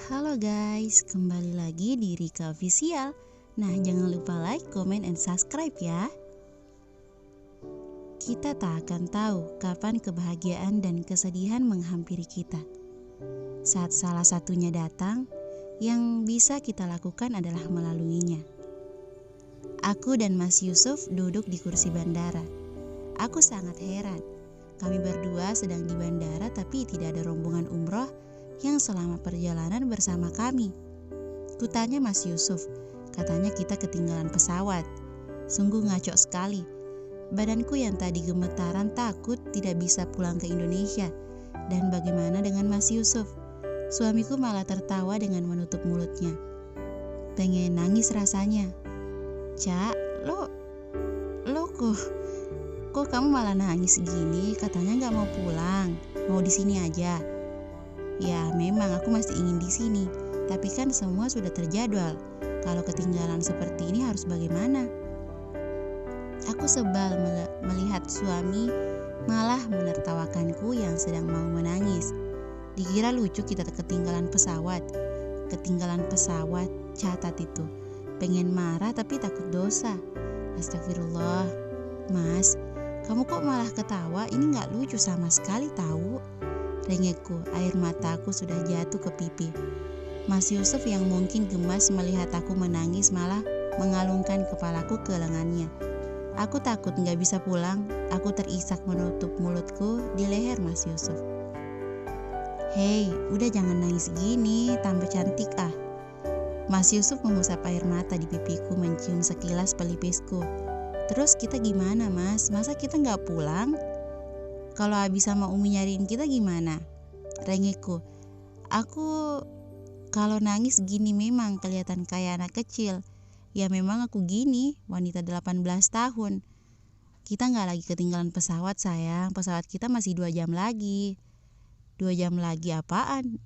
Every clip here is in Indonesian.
Halo guys, kembali lagi di Rika Official. Nah, jangan lupa like, comment, and subscribe ya. Kita tak akan tahu kapan kebahagiaan dan kesedihan menghampiri kita. Saat salah satunya datang, yang bisa kita lakukan adalah melaluinya. Aku dan Mas Yusuf duduk di kursi bandara. Aku sangat heran. Kami berdua sedang di bandara tapi tidak ada rombongan umroh yang selama perjalanan bersama kami. Kutanya Mas Yusuf, katanya kita ketinggalan pesawat. Sungguh ngaco sekali. Badanku yang tadi gemetaran takut tidak bisa pulang ke Indonesia. Dan bagaimana dengan Mas Yusuf? Suamiku malah tertawa dengan menutup mulutnya. Pengen nangis rasanya. Cak, lo kok kamu malah nangis gini? Katanya nggak mau pulang, mau di sini aja. Ya, memang aku masih ingin di sini, tapi kan semua sudah terjadwal. Kalau ketinggalan seperti ini harus bagaimana? Aku sebal melihat suami malah menertawakanku yang sedang mau menangis. Dikira lucu kita ketinggalan pesawat. Ketinggalan pesawat, catat itu. Pengen marah tapi takut dosa. Astagfirullah. Mas, kamu kok malah ketawa? Ini gak lucu sama sekali tahu. Rengekku, air mataku sudah jatuh ke pipi. Mas Yusuf yang mungkin gemas melihat aku menangis malah mengalungkan kepalaku ke lengannya. Aku takut gak bisa pulang. Aku terisak menutup mulutku di leher Mas Yusuf. Hei, udah jangan nangis gini, tambah cantik ah. Mas Yusuf mengusap air mata di pipiku, mencium sekilas pelipisku. Terus kita gimana mas? Masa kita gak pulang? Kalau Abi sama Umi nyariin kita gimana? Rengekku, aku kalau nangis gini memang kelihatan kayak anak kecil. Ya memang aku gini, wanita 18 tahun. Kita gak lagi ketinggalan pesawat sayang. Pesawat kita masih 2 jam lagi. 2 jam lagi apaan?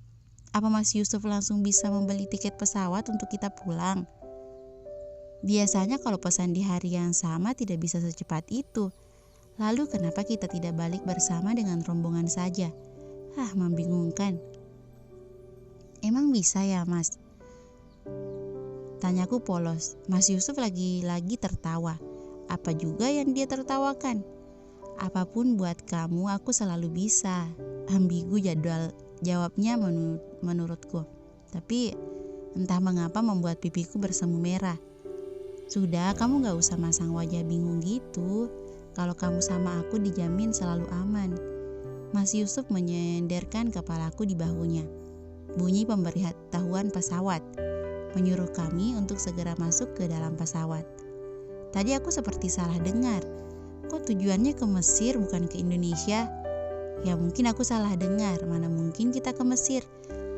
Apa Mas Yusuf langsung bisa membeli tiket pesawat untuk kita pulang? Biasanya kalau pesan di hari yang sama tidak bisa secepat itu. Lalu kenapa kita tidak balik bersama dengan rombongan saja? Membingungkan. Emang bisa ya mas? Tanyaku polos. Mas Yusuf lagi-lagi tertawa. Apa juga yang dia tertawakan? Apapun buat kamu aku selalu bisa. Ambigu jawabnya menurutku. Tapi entah mengapa membuat pipiku bersemu merah. Sudah, kamu gak usah masang wajah bingung gitu. Kalau kamu sama aku dijamin selalu aman. Mas Yusuf menyenderkan kepalaku di bahunya. Bunyi pemberitahuan pesawat menyuruh kami untuk segera masuk ke dalam pesawat. Tadi aku seperti salah dengar. Kok tujuannya ke Mesir bukan ke Indonesia? Ya mungkin aku salah dengar. Mana mungkin kita ke Mesir?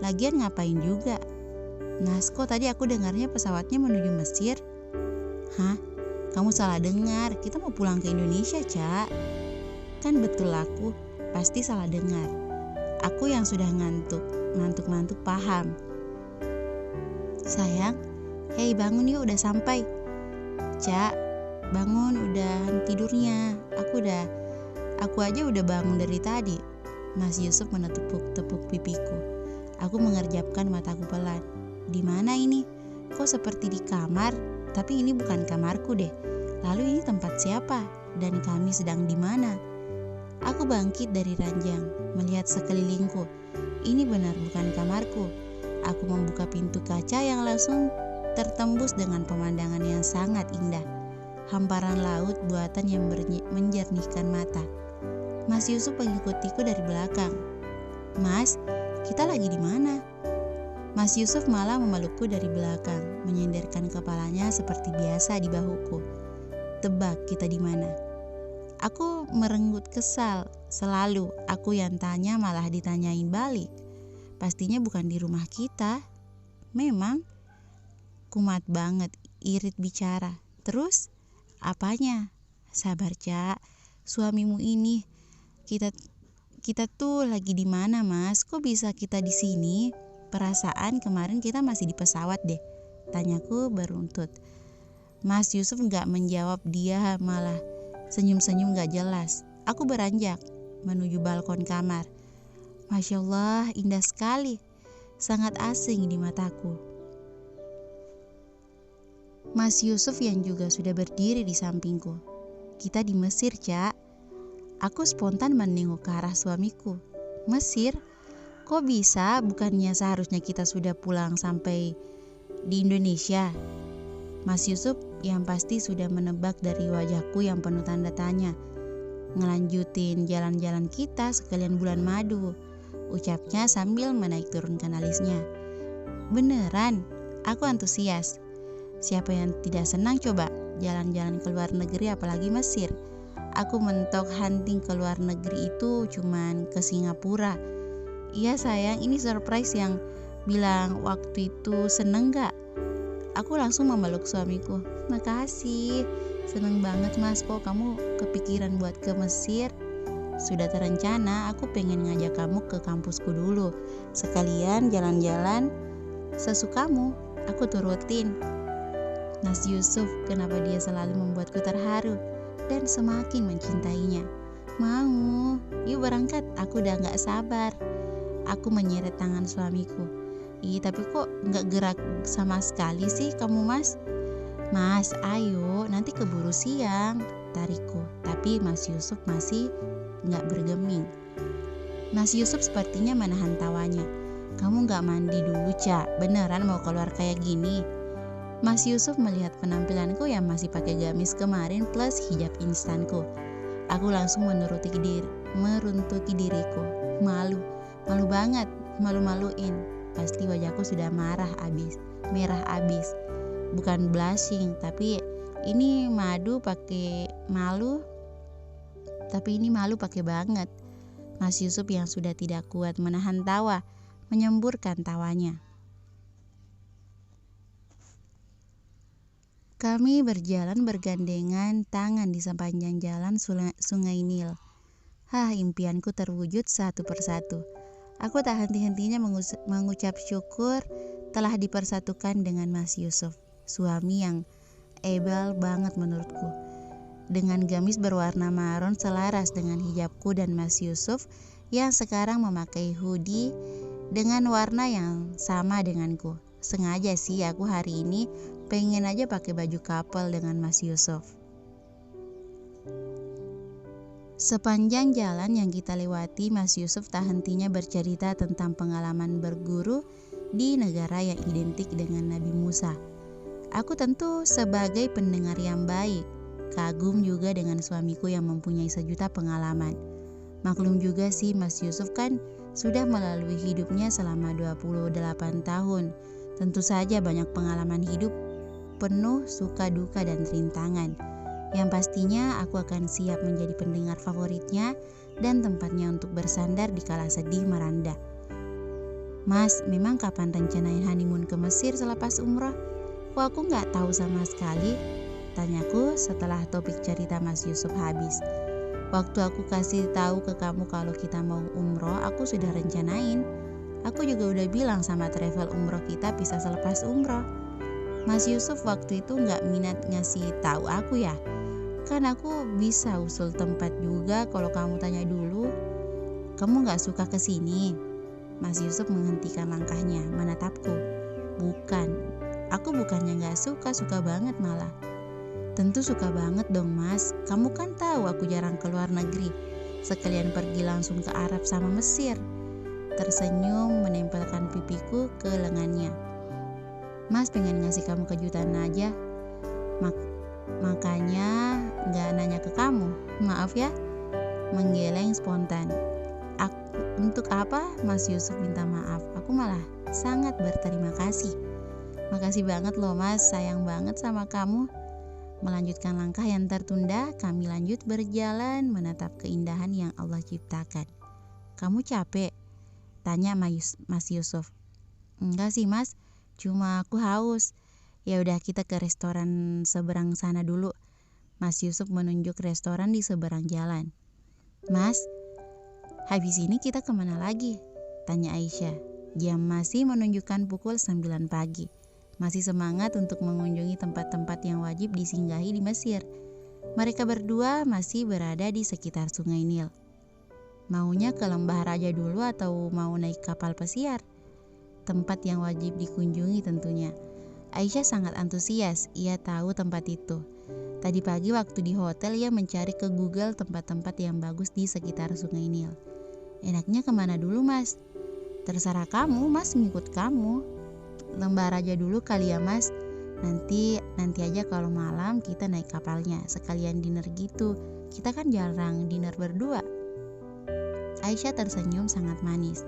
Lagian ngapain juga? Nas, kok tadi aku dengarnya pesawatnya menuju Mesir? Hah? Kamu salah dengar, kita mau pulang ke Indonesia, Cak. Kan betul aku, pasti salah dengar. Aku yang sudah ngantuk paham. Sayang, hei bangun yuk, udah sampai. Cak, bangun, udah tidurnya. Aku aja udah bangun dari tadi. Mas Yusuf menepuk-tepuk pipiku. Aku mengerjapkan mataku pelan. Di mana ini? Kok seperti di kamar? Tapi ini bukan kamarku deh. Lalu ini tempat siapa? Dan kami sedang di mana? Aku bangkit dari ranjang, melihat sekelilingku. Ini benar bukan kamarku. Aku membuka pintu kaca yang langsung tertembus dengan pemandangan yang sangat indah. Hamparan laut buatan yang menjernihkan mata. Mas Yusuf mengikutiku dari belakang. Mas, kita lagi di mana? Mas Yusuf malah memelukku dari belakang, menyenderkan kepalanya seperti biasa di bahuku. Tebak kita di mana? Aku merenggut kesal. Selalu aku yang tanya malah ditanyain balik. Pastinya bukan di rumah kita. Memang kumat banget, irit bicara. Terus apanya? Sabar, Cak. Suamimu ini. Kita tuh lagi di mana, Mas? Kok bisa kita di sini? Perasaan kemarin kita masih di pesawat deh. Tanyaku beruntut. Mas Yusuf gak menjawab, dia malah senyum-senyum gak jelas. Aku beranjak menuju balkon kamar. Masya Allah, indah sekali. sangat asing di mataku. Mas Yusuf yang juga sudah berdiri di sampingku. Kita di Mesir, Cak. Aku spontan menengok ke arah suamiku. Mesir? Kok bisa? Bukannya seharusnya kita sudah pulang sampai di Indonesia? Mas Yusuf yang pasti sudah menebak dari wajahku yang penuh tanda tanya. Ngelanjutin jalan-jalan kita sekalian bulan madu, ucapnya sambil menaik turunkan alisnya. Beneran? Aku antusias. Siapa yang tidak senang coba jalan-jalan ke luar negeri, apalagi Mesir? Aku mentok hunting ke luar negeri itu cuman ke Singapura. Iya sayang, ini surprise yang bilang waktu itu seneng gak? Aku langsung memeluk suamiku. Makasih, seneng banget mas, kok kamu kepikiran buat ke Mesir? Sudah terencana, aku pengen ngajak kamu ke kampusku dulu. Sekalian jalan-jalan sesukamu, aku turutin. Mas Yusuf, kenapa dia selalu membuatku terharu dan semakin mencintainya. Mau, yuk berangkat, aku udah gak sabar. Aku menyeret tangan suamiku. Ih, tapi kok gak gerak sama sekali sih kamu mas? Mas, ayo, nanti keburu siang, tarikku. Tapi Mas Yusuf masih gak bergeming. Mas Yusuf sepertinya menahan tawanya. Kamu gak mandi dulu, Cak? Beneran mau keluar kayak gini? Mas Yusuf melihat penampilanku yang masih pakai gamis kemarin plus hijab instanku. Aku langsung meruntuki diriku. Malu banget, malu-maluin. Pasti wajahku sudah merah abis. Bukan blushing, tapi ini malu pakai banget. Mas Yusuf yang sudah tidak kuat menahan tawa, menyemburkan tawanya. Kami berjalan bergandengan tangan di sepanjang jalan Sungai Nil. Impianku terwujud satu persatu. Aku tak henti-hentinya mengucap syukur telah dipersatukan dengan Mas Yusuf, suami yang able banget menurutku. Dengan gamis berwarna maron selaras dengan hijabku dan Mas Yusuf yang sekarang memakai hoodie dengan warna yang sama denganku. Sengaja sih aku hari ini pengen aja pakai baju couple dengan Mas Yusuf. Sepanjang jalan yang kita lewati, Mas Yusuf tak hentinya bercerita tentang pengalaman berguru di negara yang identik dengan Nabi Musa. Aku tentu sebagai pendengar yang baik, kagum juga dengan suamiku yang mempunyai sejuta pengalaman. Maklum juga sih Mas Yusuf kan sudah melalui hidupnya selama 28 tahun. Tentu saja banyak pengalaman hidup penuh suka duka dan rintangan. Yang pastinya aku akan siap menjadi pendengar favoritnya dan tempatnya untuk bersandar di kala sedih meranda. Mas, memang kapan rencanain honeymoon ke Mesir selepas umroh? Kok aku gak tahu sama sekali? Tanyaku setelah topik cerita Mas Yusuf habis. Waktu aku kasih tahu ke kamu kalau kita mau umroh, aku sudah rencanain. Aku juga udah bilang sama travel umroh kita bisa selepas umroh. Mas Yusuf waktu itu gak minat ngasih tahu aku ya. Kan aku bisa usul tempat juga kalau kamu tanya dulu. Kamu gak suka kesini? Mas Yusuf menghentikan langkahnya, menatapku. Bukan, aku bukannya gak suka, suka banget malah. Tentu suka banget dong mas, kamu kan tahu aku jarang keluar negeri. Sekalian pergi langsung ke Arab sama Mesir. Tersenyum menempelkan pipiku ke lengannya. Mas pengen ngasih kamu kejutan aja. Makanya gak nanya ke kamu. Maaf ya, menggeleng spontan. Untuk apa Mas Yusuf minta maaf? Aku malah sangat berterima kasih. Makasih banget loh mas, sayang banget sama kamu. Melanjutkan langkah yang tertunda, kami lanjut berjalan menatap keindahan yang Allah ciptakan. Kamu capek? Tanya Mas Yusuf. Enggak sih mas, cuma aku haus. Ya udah kita ke restoran seberang sana dulu. Mas Yusuf menunjuk restoran di seberang jalan. Mas, habis ini kita kemana lagi? Tanya Aisyah. Jam masih menunjukkan pukul 9 pagi. Masih semangat untuk mengunjungi tempat-tempat yang wajib disinggahi di Mesir. Mereka berdua masih berada di sekitar Sungai Nil. Maunya ke Lembah Raja dulu atau mau naik kapal pesiar? tempat yang wajib dikunjungi tentunya. Aisyah sangat antusias, ia tahu tempat itu. Tadi pagi waktu di hotel ia mencari ke Google tempat-tempat yang bagus di sekitar Sungai Nil. Enaknya kemana dulu mas? Terserah kamu, mas ngikut kamu. Lembah Raja dulu kali ya mas. Nanti aja kalau malam kita naik kapalnya, sekalian dinner gitu. Kita kan jarang dinner berdua. Aisyah tersenyum sangat manis.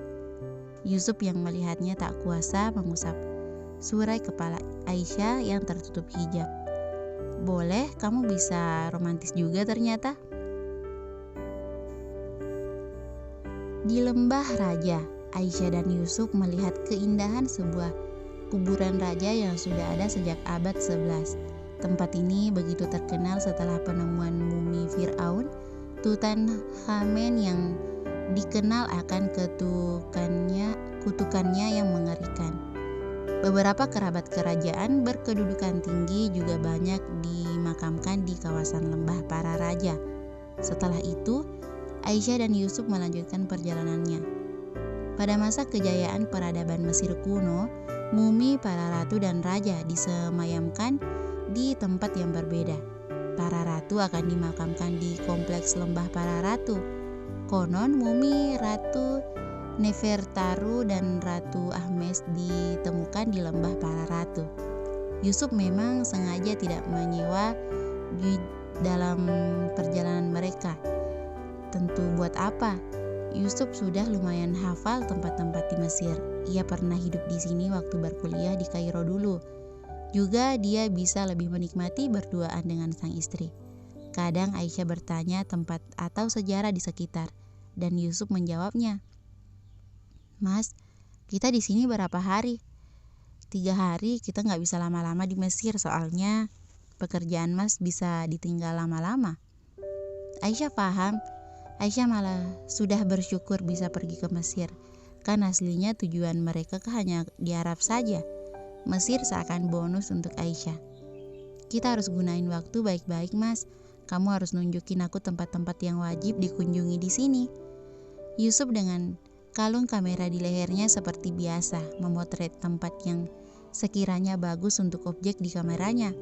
Yusuf yang melihatnya tak kuasa mengusap surai kepala Aisyah yang tertutup hijab. Boleh, kamu bisa romantis juga ternyata. Di Lembah Raja, Aisyah dan Yusuf melihat keindahan sebuah kuburan raja yang sudah ada sejak abad 11. Tempat ini begitu terkenal setelah penemuan mumi Fir'aun, Tutankhamen yang dikenal akan kutukannya yang mengerikan. Beberapa kerabat kerajaan berkedudukan tinggi juga banyak dimakamkan di kawasan Lembah Para Raja. Setelah itu, Aisyah dan Yusuf melanjutkan perjalanannya. Pada masa kejayaan peradaban Mesir kuno, mumi para ratu dan raja disemayamkan di tempat yang berbeda. Para ratu akan dimakamkan di kompleks Lembah Para Ratu. Konon mumi Ratu Nefertaru dan Ratu Ahmes ditemukan di Lembah Para Ratu. Yusuf memang sengaja tidak menyewa di dalam perjalanan mereka. Tentu buat apa? Yusuf sudah lumayan hafal tempat-tempat di Mesir. Ia pernah hidup di sini waktu berkuliah di Kairo dulu. Juga dia bisa lebih menikmati berduaan dengan sang istri. Kadang Aisyah bertanya tempat atau sejarah di sekitar, dan Yusuf menjawabnya, Mas, kita di sini berapa hari? 3 hari, kita nggak bisa lama-lama di Mesir, soalnya pekerjaan Mas bisa ditinggal lama-lama. Aisyah paham. Aisyah malah sudah bersyukur bisa pergi ke Mesir, kan aslinya tujuan mereka hanya di Arab saja. Mesir seakan bonus untuk Aisyah. Kita harus gunain waktu baik-baik mas. Kamu harus nunjukin aku tempat-tempat yang wajib dikunjungi di sini. Yusuf dengan kalung kamera di lehernya seperti biasa memotret tempat yang sekiranya bagus untuk objek di kameranya.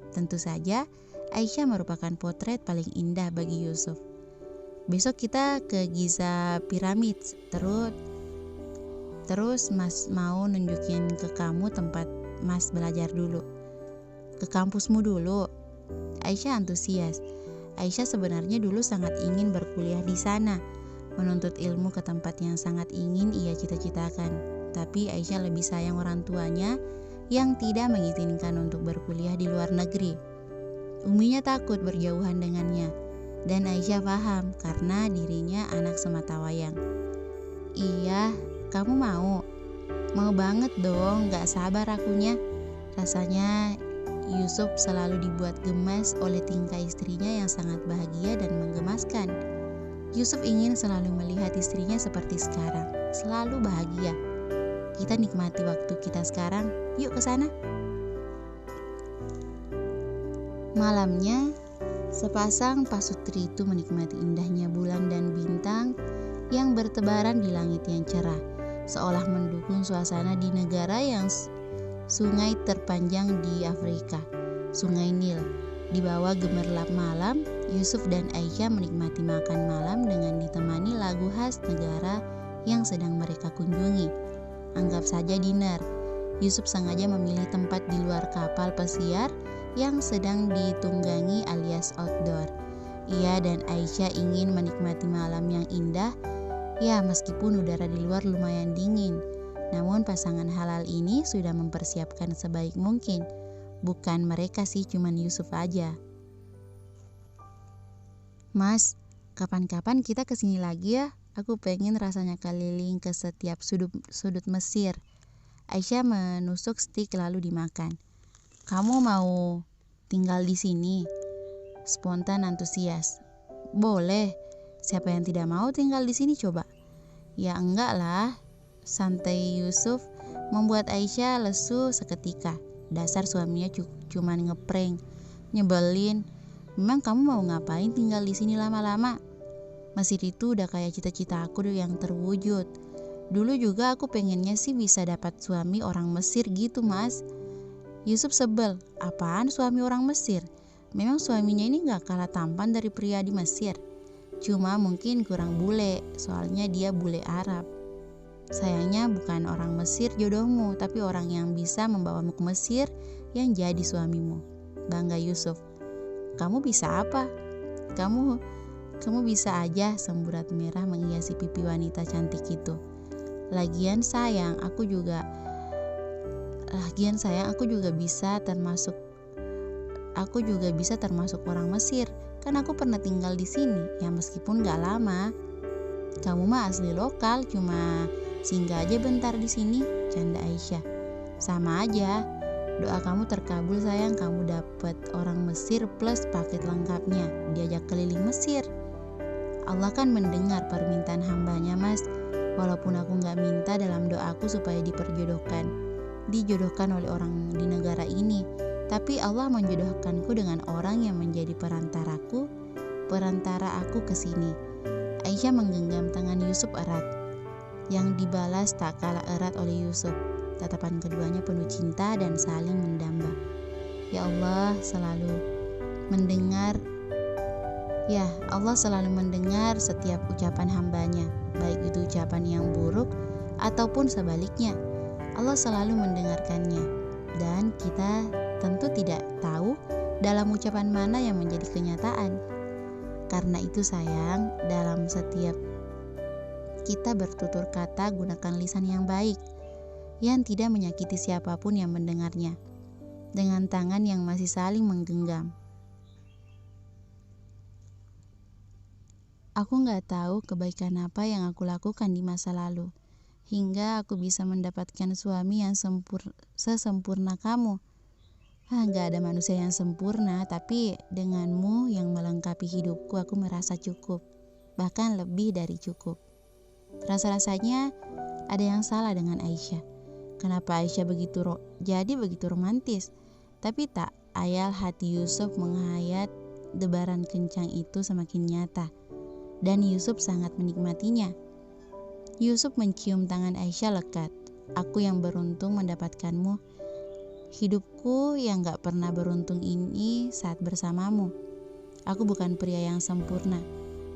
Tentu saja Aisyah merupakan potret paling indah bagi Yusuf. Besok kita ke Giza Piramid. Terus mas mau nunjukin ke kamu tempat mas belajar dulu. Ke kampusmu dulu. Aisyah antusias. Aisyah sebenarnya dulu sangat ingin berkuliah di sana, menuntut ilmu ke tempat yang sangat ingin ia cita-citakan. Tapi Aisyah lebih sayang orang tuanya yang tidak mengizinkan untuk berkuliah di luar negeri. Uminya takut berjauhan dengannya, dan Aisyah paham karena dirinya anak sematawayang. Iya, kamu mau? Mau banget dong, gak sabar akunya. Rasanya Yusuf selalu dibuat gemas oleh tingkah istrinya yang sangat bahagia dan menggemaskan. Yusuf ingin selalu melihat istrinya seperti sekarang, selalu bahagia. Kita nikmati waktu kita sekarang, yuk ke sana. Malamnya, sepasang pasutri itu menikmati indahnya bulan dan bintang yang bertebaran di langit yang cerah, seolah mendukung suasana di negara yang sungai terpanjang di Afrika, Sungai Nil. Di bawah gemerlap malam, Yusuf dan Aisyah menikmati makan malam dengan ditemani lagu khas negara yang sedang mereka kunjungi. Anggap saja dinner. Yusuf sengaja memilih tempat di luar kapal pesiar yang sedang ditunggangi alias outdoor. Ia dan Aisyah ingin menikmati malam yang indah, ya meskipun udara di luar lumayan dingin. Namun pasangan halal ini sudah mempersiapkan sebaik mungkin. Bukan mereka sih, cuman Yusuf aja. Mas, kapan-kapan kita kesini lagi ya? Aku pengen rasanya keliling ke setiap sudut Mesir. Aisyah menusuk stik lalu dimakan. Kamu mau tinggal di sini? Spontan antusias. Boleh. Siapa yang tidak mau tinggal di sini coba? Ya enggak lah. Santai Yusuf membuat Aisyah lesu seketika. Dasar suaminya cuman ngeprank, nyebelin. Memang kamu mau ngapain tinggal di sini lama-lama? Mesir itu udah kayak cita-cita aku yang terwujud. Dulu juga aku pengennya sih bisa dapat suami orang Mesir gitu, Mas. Yusuf sebel, apaan suami orang Mesir? Memang suaminya ini gak kalah tampan dari pria di Mesir. Cuma mungkin kurang bule, soalnya dia bule Arab. Sayangnya bukan orang Mesir jodohmu, tapi orang yang bisa membawamu ke Mesir yang jadi suamimu. Bangga Yusuf. Kamu bisa apa? Kamu bisa aja, semburat merah menghiasi pipi wanita cantik itu. Lagian sayang, aku juga bisa termasuk orang Mesir. Kan aku pernah tinggal di sini, ya meskipun gak lama. Kamu mah asli lokal, cuma singgah aja bentar di sini, canda Aisyah. Sama aja, doa kamu terkabul sayang, kamu dapet orang Mesir plus paket lengkapnya, diajak keliling Mesir. Allah kan mendengar permintaan hambanya, Mas. Walaupun aku gak minta dalam doaku supaya dijodohkan oleh orang di negara ini, tapi Allah menjodohkanku dengan orang yang menjadi perantara aku ke sini. Aisyah menggenggam tangan Yusuf erat, yang dibalas tak kalah erat oleh Yusuf. Tatapan keduanya penuh cinta dan saling mendamba. Allah selalu mendengar setiap ucapan hambanya, baik itu ucapan yang buruk ataupun sebaliknya. Allah selalu mendengarkannya, dan kita tentu tidak tahu dalam ucapan mana yang menjadi kenyataan. Karena itu sayang, dalam setiap kita bertutur kata, gunakan lisan yang baik, yang tidak menyakiti siapapun yang mendengarnya, dengan tangan yang masih saling menggenggam. Aku gak tahu kebaikan apa yang aku lakukan di masa lalu, hingga aku bisa mendapatkan suami yang sesempurna kamu. Gak ada manusia yang sempurna, tapi denganmu yang melengkapi hidupku, aku merasa cukup, bahkan lebih dari cukup. Rasa-rasanya ada yang salah dengan Aisyah. Kenapa Aisyah begitu romantis? Tapi tak ayal hati Yusuf menghayat debaran kencang itu semakin nyata, dan Yusuf sangat menikmatinya. Yusuf mencium tangan Aisyah lekat. Aku yang beruntung mendapatkanmu. Hidupku yang gak pernah beruntung ini saat bersamamu. Aku bukan pria yang sempurna.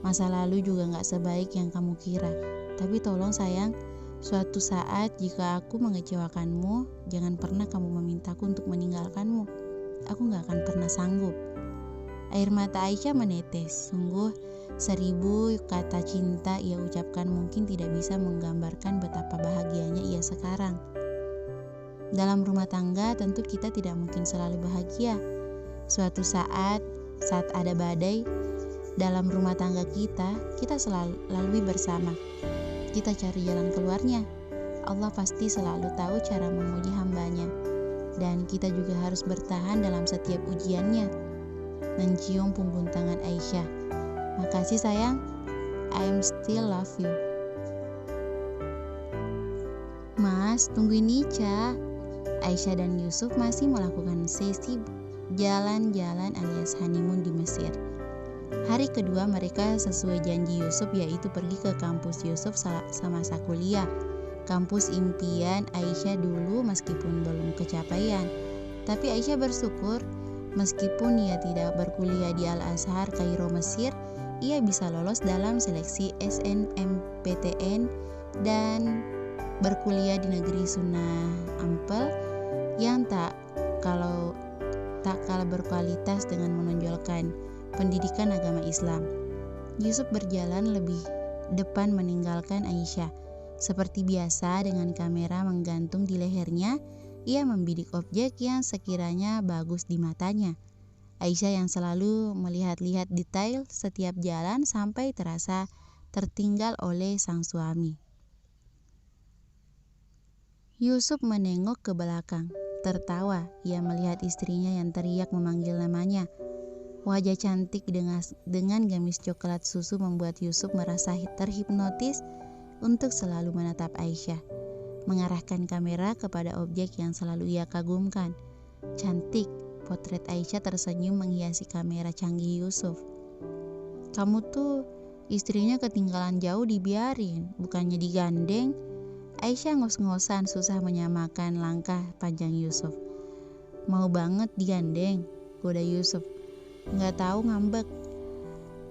Masa lalu juga gak sebaik yang kamu kira. Tapi tolong sayang, suatu saat jika aku mengecewakanmu, jangan pernah kamu memintaku untuk meninggalkanmu. Aku gak akan pernah sanggup. Air mata Aisyah menetes. Sungguh 1000 kata cinta ia ucapkan mungkin tidak bisa menggambarkan betapa bahagianya ia sekarang. Dalam rumah tangga tentu kita tidak mungkin selalu bahagia. Suatu saat ada badai dalam rumah tangga kita selalu lalui bersama. Kita cari jalan keluarnya. Allah pasti selalu tahu cara menguji hambanya, dan kita juga harus bertahan dalam setiap ujiannya. Mencium punggung tangan Aisyah. Makasih sayang, I'm still love you. Mas, tungguin Nica. Aisyah dan Yusuf masih melakukan sesi jalan-jalan alias honeymoon di Mesir. Hari kedua mereka sesuai janji Yusuf, yaitu pergi ke kampus Yusuf semasa kuliah. Kampus impian Aisyah dulu meskipun belum kecapaian. Tapi Aisyah bersyukur meskipun ia tidak berkuliah di Al-Azhar Kairo Mesir, ia bisa lolos dalam seleksi SNMPTN dan berkuliah di negeri Sunnah Ampel yang tak kalah berkualitas dengan menonjolkan pendidikan agama Islam. Yusuf berjalan lebih depan meninggalkan Aisyah. Seperti biasa, dengan kamera menggantung di lehernya, ia membidik objek yang sekiranya bagus di matanya. Aisyah yang selalu melihat-lihat detail setiap jalan sampai terasa tertinggal oleh sang suami. Yusuf menengok ke belakang, tertawa. Ia melihat istrinya yang teriak memanggil namanya. Wajah cantik dengan gamis coklat susu membuat Yusuf merasa terhipnotis untuk selalu menatap Aisyah, mengarahkan kamera kepada objek yang selalu ia kagumkan. Cantik, potret Aisyah tersenyum menghiasi kamera canggih Yusuf. Kamu tuh istrinya ketinggalan jauh dibiarin, bukannya digandeng. Aisyah ngos-ngosan susah menyamakan langkah panjang Yusuf. Mau banget digandeng, goda Yusuf. Nggak tahu ngambek.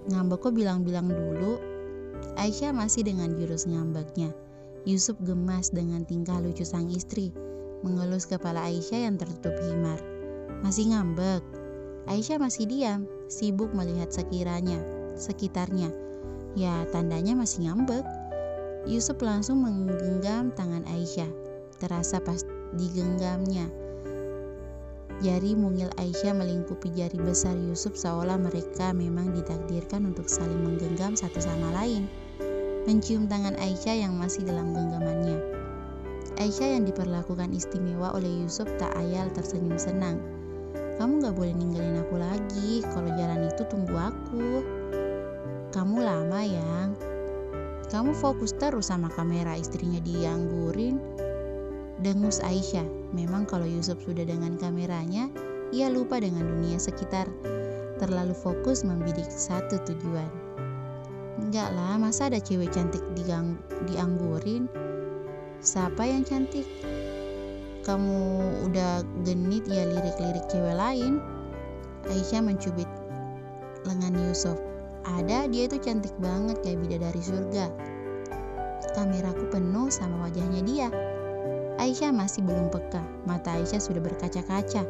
Ngambek kok bilang-bilang dulu. Aisyah masih dengan jurus ngambeknya. Yusuf gemas dengan tingkah lucu sang istri, mengelus kepala Aisyah yang tertutup himar. Masih ngambek. Aisyah masih diam, sibuk melihat sekitarnya. Ya, tandanya masih ngambek. Yusuf langsung menggenggam tangan Aisyah. Terasa pas digenggamnya, jari mungil Aisyah melingkupi jari besar Yusuf seolah mereka memang ditakdirkan untuk saling menggenggam satu sama lain. Mencium tangan Aisyah yang masih dalam genggamannya. Aisyah yang diperlakukan istimewa oleh Yusuf tak ayal tersenyum senang. Kamu gak boleh ninggalin aku lagi, kalau jalan itu tunggu aku. Kamu lama yang. Kamu fokus terus sama kamera, istrinya dianggurin. Dengus Aisyah. Memang kalau Yusuf sudah dengan kameranya, ia lupa dengan dunia sekitar. Terlalu fokus membidik satu tujuan. Enggak lah, masa ada cewek cantik dianggurin? Siapa yang cantik? Kamu udah genit ya lirik-lirik cewek lain. Aisyah mencubit lengan Yusuf. Ada, dia itu cantik banget kayak bidadari surga. Kameraku penuh sama wajahnya dia. Aisyah masih belum peka. Mata Aisyah sudah berkaca-kaca.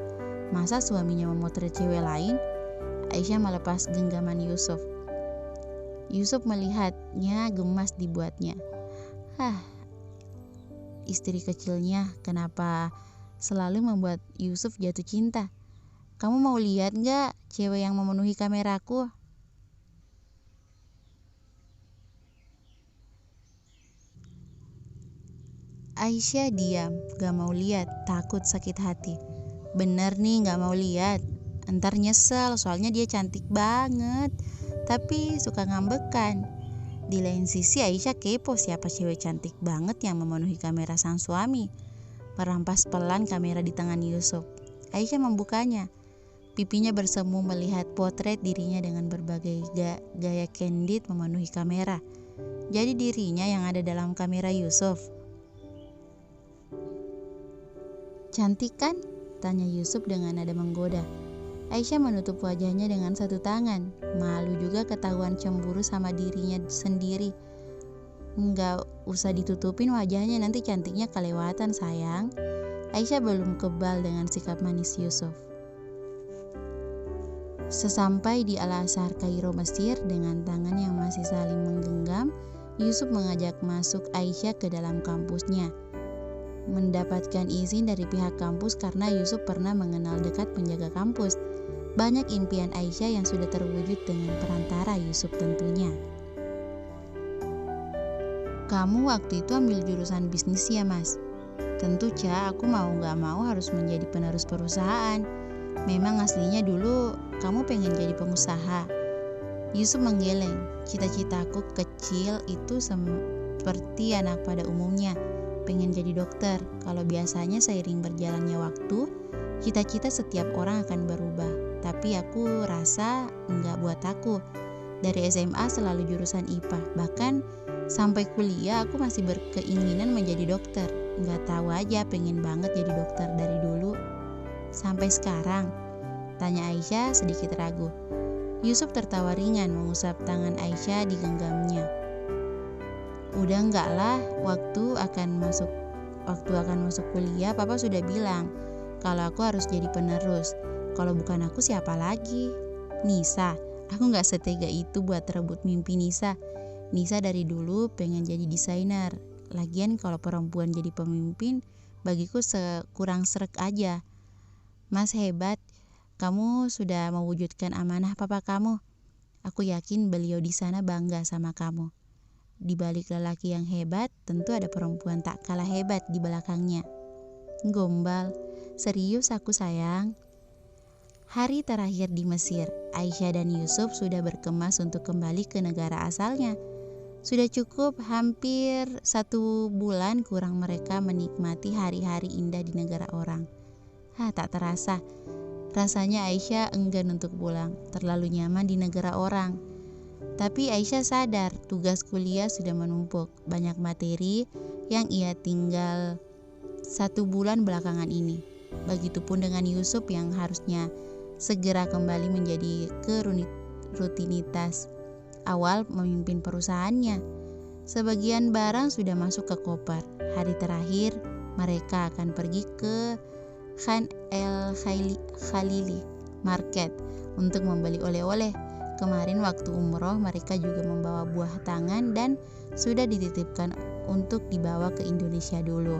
Masa suaminya memotret cewek lain? Aisyah melepas genggaman Yusuf. Yusuf melihatnya gemas dibuatnya. Istri kecilnya kenapa selalu membuat Yusuf jatuh cinta? Kamu mau lihat gak cewek yang memenuhi kameraku? Aisyah diam, gak mau lihat, takut sakit hati. Bener nih gak mau lihat, entar nyesel soalnya dia cantik banget, tapi suka ngambekan. Di lain sisi Aisyah kepo siapa cewek cantik banget yang memenuhi kamera sang suami. Merampas pelan kamera di tangan Yusuf. Aisyah membukanya. Pipinya bersemu melihat potret dirinya dengan berbagai gaya candid memenuhi kamera. Jadi dirinya yang ada dalam kamera Yusuf. Cantik kan? Tanya Yusuf dengan nada menggoda. Aisyah menutup wajahnya dengan satu tangan. Malu juga ketahuan cemburu sama dirinya sendiri. Nggak usah ditutupin wajahnya, nanti cantiknya kelewatan sayang. Aisyah belum kebal dengan sikap manis Yusuf. Sesampai di Al-Azhar Kairo Mesir dengan tangan yang masih saling menggenggam, Yusuf mengajak masuk Aisyah ke dalam kampusnya. Mendapatkan izin dari pihak kampus karena Yusuf pernah mengenal dekat penjaga kampus. Banyak impian Aisyah yang sudah terwujud dengan perantara Yusuf tentunya. Kamu waktu itu ambil jurusan bisnis ya mas? Tentu Ca, aku mau gak mau harus menjadi penerus perusahaan. Memang aslinya dulu kamu pengen jadi pengusaha. Yusuf menggeleng. Cita-citaku kecil itu seperti anak pada umumnya, pengen jadi dokter. Kalau biasanya seiring berjalannya waktu, cita-cita setiap orang akan berubah. Tapi aku rasa enggak buat aku. Dari SMA selalu jurusan IPA. Bahkan sampai kuliah aku masih berkeinginan menjadi dokter. Enggak tahu aja pengen banget jadi dokter dari dulu. Sampai sekarang? Tanya Aisyah sedikit ragu. Yusuf tertawa ringan mengusap tangan Aisyah di genggamnya. Udah enggak lah, waktu akan masuk kuliah papa sudah bilang kalau aku harus jadi penerus. Kalau bukan aku siapa lagi? Nisa. Aku gak setega itu buat rebut mimpi Nisa. Nisa dari dulu pengen jadi desainer. Lagian kalau perempuan jadi pemimpin, bagiku kurang srek aja. Mas hebat, kamu sudah mewujudkan amanah papa kamu. Aku yakin beliau di sana bangga sama kamu. Di balik lelaki yang hebat, tentu ada perempuan tak kalah hebat di belakangnya. Gombal, serius aku sayang. Hari terakhir di Mesir, Aisyah dan Yusuf sudah berkemas untuk kembali ke negara asalnya. Sudah cukup hampir 1 bulan kurang mereka menikmati hari-hari indah di negara orang. Tak terasa. Rasanya Aisyah enggan untuk pulang, terlalu nyaman di negara orang. Tapi Aisyah sadar tugas kuliah sudah menumpuk, banyak materi yang ia tinggal 1 bulan belakangan ini. Begitupun dengan Yusuf yang harusnya segera kembali menjadi ke rutinitas awal memimpin perusahaannya. Sebagian barang sudah masuk ke koper. Hari terakhir mereka akan pergi ke Khan El Khalili Market untuk membeli oleh-oleh. Kemarin waktu umroh mereka juga membawa buah tangan dan sudah dititipkan untuk dibawa ke Indonesia dulu.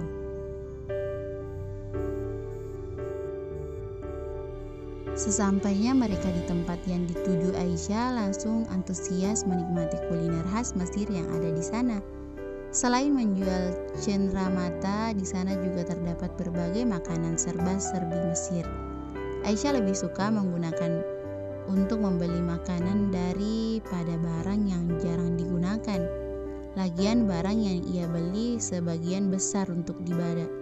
Sesampainya mereka di tempat yang dituju, Aisyah langsung antusias menikmati kuliner khas Mesir yang ada di sana. Selain menjual cenderamata, di sana juga terdapat berbagai makanan serba-serbi Mesir. Aisyah lebih suka menggunakan untuk membeli makanan daripada barang yang jarang digunakan. Lagian barang yang ia beli sebagian besar untuk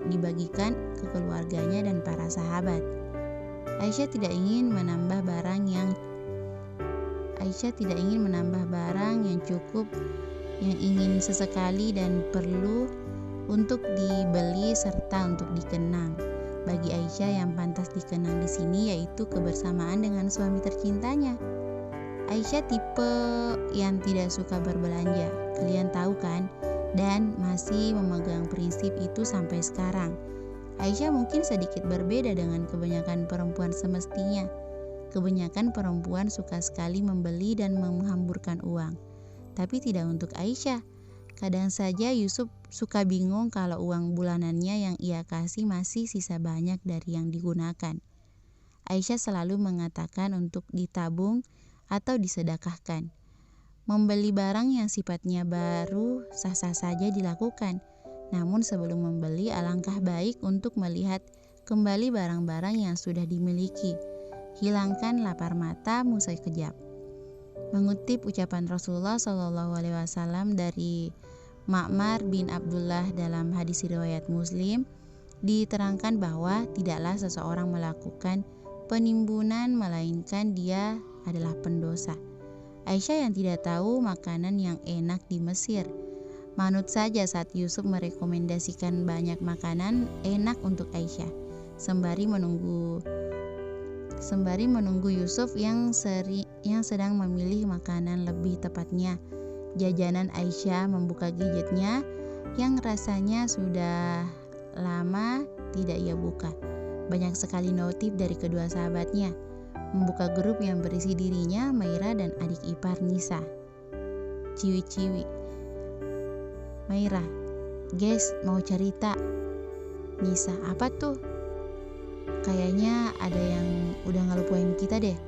dibagikan ke keluarganya dan para sahabat. Aisyah tidak ingin menambah barang yang cukup, yang ingin sesekali dan perlu untuk dibeli serta untuk dikenang. Bagi Aisyah yang pantas dikenang di sini yaitu kebersamaan dengan suami tercintanya. Aisyah tipe yang tidak suka berbelanja, kalian tahu kan? Dan masih memegang prinsip itu sampai sekarang. Aisyah mungkin sedikit berbeda dengan kebanyakan perempuan semestinya. Kebanyakan perempuan suka sekali membeli dan menghamburkan uang. Tapi tidak untuk Aisyah. Kadang saja Yusuf suka bingung kalau uang bulanannya yang ia kasih masih sisa banyak dari yang digunakan. Aisyah selalu mengatakan untuk ditabung atau disedekahkan. Membeli barang yang sifatnya baru sah-sah saja dilakukan. Namun sebelum membeli alangkah baik untuk melihat kembali barang-barang yang sudah dimiliki. Hilangkan lapar matamu sekejap. Mengutip ucapan Rasulullah SAW dari Ma'mar bin Abdullah dalam hadis riwayat Muslim, diterangkan bahwa tidaklah seseorang melakukan penimbunan melainkan dia adalah pendosa. Aisyah yang tidak tahu makanan yang enak di Mesir. Manut saja saat Yusuf merekomendasikan banyak makanan enak untuk Aisyah, sembari menunggu Yusuf yang sedang memilih makanan, lebih tepatnya jajanan. Aisyah membuka gadgetnya yang rasanya sudah lama tidak ia buka. Banyak sekali notif dari kedua sahabatnya. Membuka grup yang berisi dirinya, Maira, dan adik ipar Nisa. Ciwi-ciwi. Maira, guys, mau cerita. Nisa, apa tuh? Kayaknya ada yang udah ngelupain kita deh.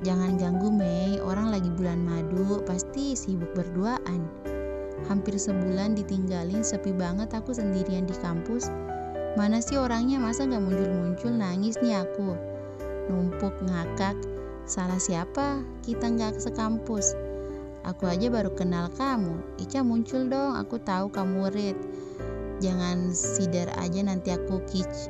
Jangan ganggu, Mei, orang lagi bulan madu, pasti sibuk berduaan. Hampir sebulan ditinggalin, sepi banget aku sendirian di kampus. Mana sih orangnya, masa gak muncul-muncul, nangis nih aku. Numpuk ngakak, salah siapa? Kita gak sekampus. Aku aja baru kenal kamu. Ica muncul dong, aku tahu kamu murid. Jangan sidar aja nanti aku kitsch.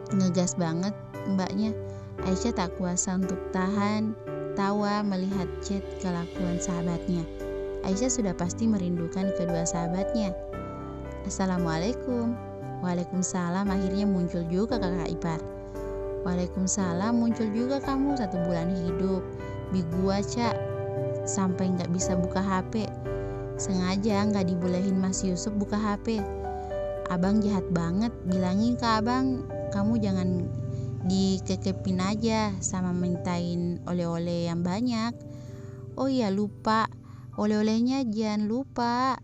Ngegas banget mbaknya. Aisyah tak kuasa untuk tahan tawa melihat chat kelakuan sahabatnya. Aisyah sudah pasti merindukan kedua sahabatnya. Assalamualaikum. Waalaikumsalam, akhirnya muncul juga kakak ipar. Waalaikumsalam, muncul juga kamu, 1 bulan hidup. Bi gua, Cak, sampai gak bisa buka HP. Sengaja gak dibolehin Mas Yusuf buka HP. Abang jahat banget, bilangin ke abang kamu jangan dikekepin aja sama mintain oleh-oleh yang banyak. Oh iya, lupa, oleh-olehnya jangan lupa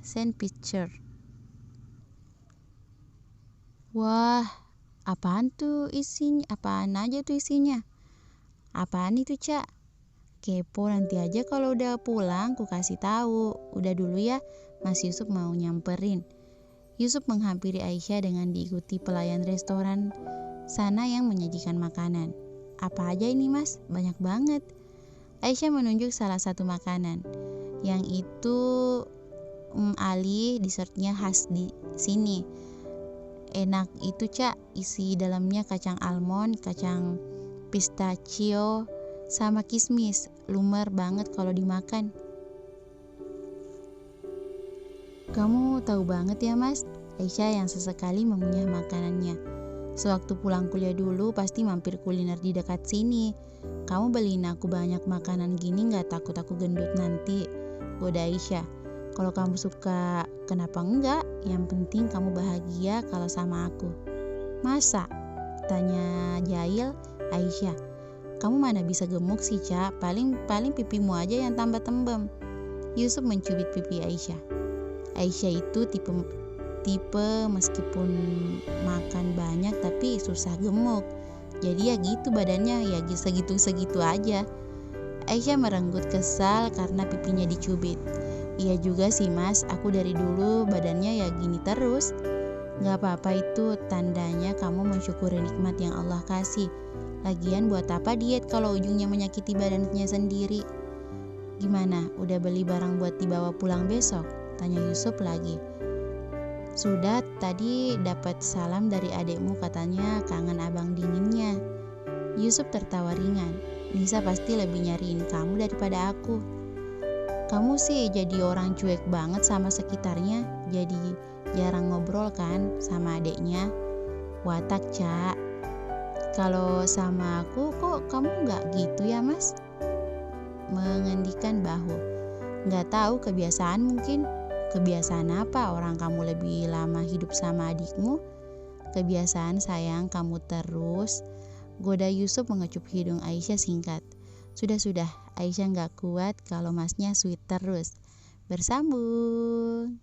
send picture. Wah, apaan tuh isinya? Apaan aja tuh isinya? Apaan itu, Cak? Kepo, nanti aja kalau udah pulang ku kasih tahu. Udah dulu ya, Mas Yusuf mau nyamperin. Yusuf menghampiri Aisyah dengan diikuti pelayan restoran sana yang menyajikan makanan. Apa aja ini, Mas? Banyak banget. Aisyah menunjuk salah satu makanan. Yang itu Ali, dessertnya khas di sini. Enak itu, Cak. Isi dalamnya kacang almond, kacang pistachio, sama kismis. Lumer banget kalau dimakan. Kamu tahu banget ya mas, Aisyah yang sesekali mengunyah makanannya. Sewaktu pulang kuliah dulu pasti mampir kuliner di dekat sini. Kamu beliin aku banyak makanan gini gak takut aku gendut nanti? Goda Aisyah. Kalau kamu suka, kenapa enggak? Yang penting kamu bahagia kalau sama aku. Masa? Tanya Jail Aisyah. Kamu mana bisa gemuk sih, Cak? Paling pipimu aja yang tambah tembem. Yusuf mencubit pipi Aisyah. Aisyah itu tipe meskipun makan banyak tapi susah gemuk. Jadi ya gitu badannya, ya segitu-segitu aja. Aisyah merenggut kesal karena pipinya dicubit. Iya juga sih mas, aku dari dulu badannya ya gini terus. Gak apa-apa, itu tandanya kamu mensyukuri nikmat yang Allah kasih. Lagian buat apa diet kalau ujungnya menyakiti badannya sendiri? Gimana, udah beli barang buat dibawa pulang besok? Tanya Yusuf lagi. Sudah, tadi dapat salam dari adekmu, katanya kangen abang dinginnya. Yusuf tertawa ringan. Nisa pasti lebih nyariin kamu daripada aku. Kamu sih jadi orang cuek banget sama sekitarnya, jadi jarang ngobrol kan sama adeknya. Watak, Cak. Kalau sama aku kok kamu gak gitu ya mas? Mengendikan bahu. Gak tahu, kebiasaan mungkin. Kebiasaan apa? Orang kamu lebih lama hidup sama adikmu. Kebiasaan sayang kamu terus. Goda Yusuf mengecup hidung Aisyah singkat. Sudah, Aisyah gak kuat kalau masnya sweet terus. Bersambung.